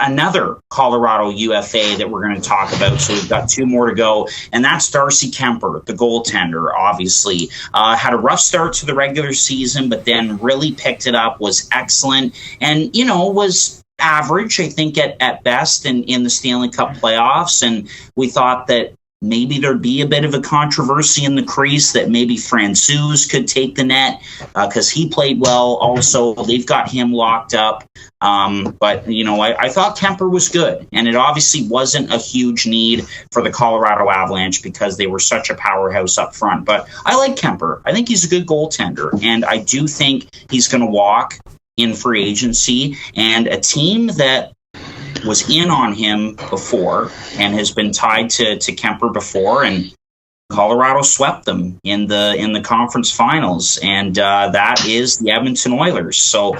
another Colorado UFA that we're going to talk about. So we've got 2 more to go, and that's Darcy Kuemper, the goaltender. Obviously, had a rough start to the regular season, but then really picked it up. Was excellent, and was average, I think, at best in the Stanley Cup playoffs. And we thought that maybe there'd be a bit of a controversy in the crease, that maybe Francouz could take the net because he played well. Also, they've got him locked up. But, I thought Kuemper was good. And it obviously wasn't a huge need for the Colorado Avalanche because they were such a powerhouse up front. But I like Kuemper. I think he's a good goaltender. And I do think he's going to walk in free agency. And a team that was in on him before and has been tied to Kuemper before, and Colorado swept them in the conference finals, and that is the Edmonton Oilers. So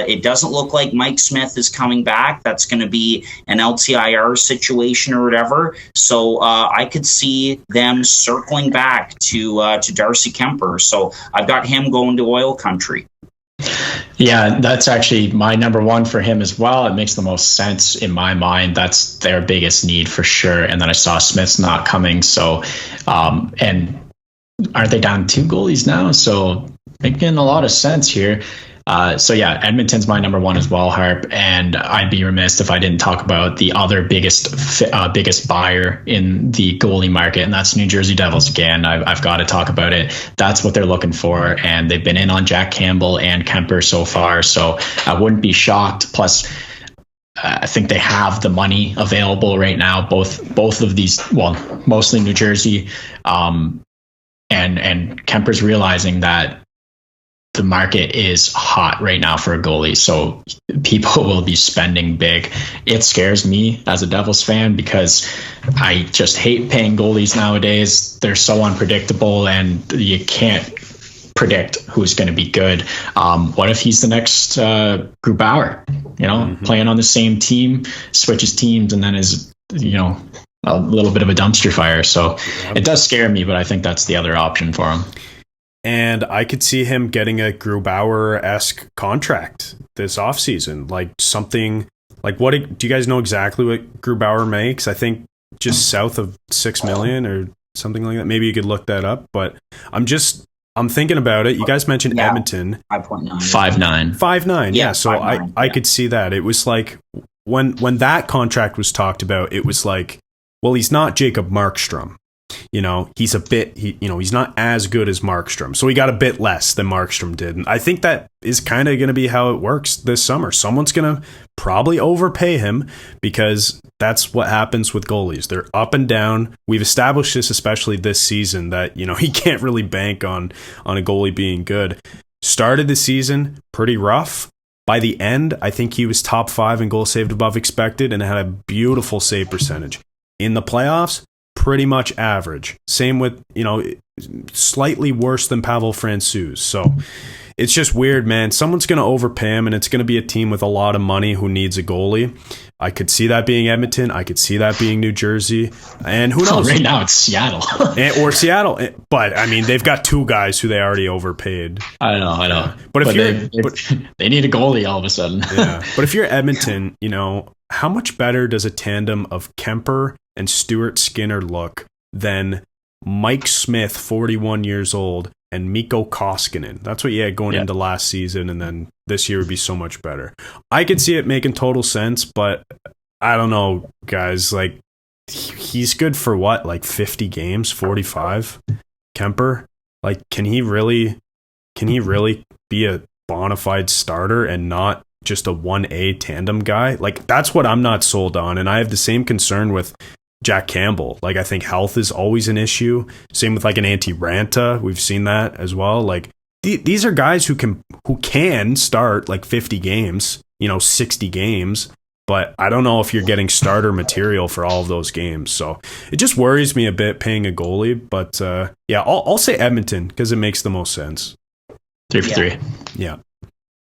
it doesn't look like Mike Smith is coming back. That's going to be an LTIR situation or whatever. So I could see them circling back to Darcy Kuemper. So I've got him going to oil country. Yeah, that's actually my number 1 for him as well. It makes the most sense in my mind. That's their biggest need for sure. And then I saw Smith's not coming. So, and aren't they down 2 goalies now? So making a lot of sense here. So yeah, Edmonton's my number 1 as well, Harp. And I'd be remiss if I didn't talk about the other biggest buyer in the goalie market, and that's New Jersey Devils again. I've got to talk about it. That's what they're looking for, and they've been in on Jack Campbell and Kuemper so far, so I wouldn't be shocked. Plus, I think they have the money available right now. Both of these, well, mostly New Jersey, and Kemper's realizing that the market is hot right now for a goalie, so people will be spending big. It scares me as a Devils fan because I just hate paying goalies nowadays. They're so unpredictable, and you can't predict who's going to be good. What if he's the next Grubauer? Playing on the same team, switches teams, and then is a little bit of a dumpster fire. So it does scare me, but I think that's the other option for him. And I could see him getting a Grubauer-esque contract this offseason. Like something like do you guys know exactly what Grubauer makes? I think just south of $6 million or something like that. Maybe you could look that up, but I'm thinking about it. You guys mentioned Edmonton. 5.9. 5.9. 5.9. Yeah. So 5.9, I could see that. It was like when that contract was talked about, it was like, well, he's not Jacob Markstrom. He's a bit, he's not as good as Markstrom. So he got a bit less than Markstrom did. And I think that is kind of going to be how it works this summer. Someone's going to probably overpay him because that's what happens with goalies. They're up and down. We've established this, especially this season, that, he can't really bank on a goalie being good. Started the season pretty rough. By the end, I think he was top 5 in goals saved above expected and had a beautiful save percentage. In the playoffs, pretty much average. Same with, slightly worse than Pavel Francouz. So it's just weird, man. Someone's going to overpay him, and it's going to be a team with a lot of money who needs a goalie. I could see that being Edmonton. I could see that being New Jersey. And who knows? Right now it's Seattle. Or Seattle. But, I mean, they've got 2 guys who they already overpaid. I know. But they need a goalie all of a sudden. Yeah. But if you're Edmonton, how much better does a tandem of Kuemper and Stuart Skinner look than Mike Smith, 41 years old, and Mikko Koskinen? That's what you had going into last season, and then this year would be so much better. I could see it making total sense, but I don't know, guys. Like, he's good for what, like 50 games, 45? Kuemper? Like, can he really be a bona fide starter and not just a 1A tandem guy? Like, that's what I'm not sold on, and I have the same concern with Jack Campbell. Like, I think health is always an issue. Same with like an Antti Ranta. We've seen that as well. Like, these are guys who can start like 50 games, 60 games, but I don't know if you're getting starter material for all of those games. So it just worries me a bit paying a goalie, but I'll say Edmonton because it makes the most sense. 3 for 3. Yeah.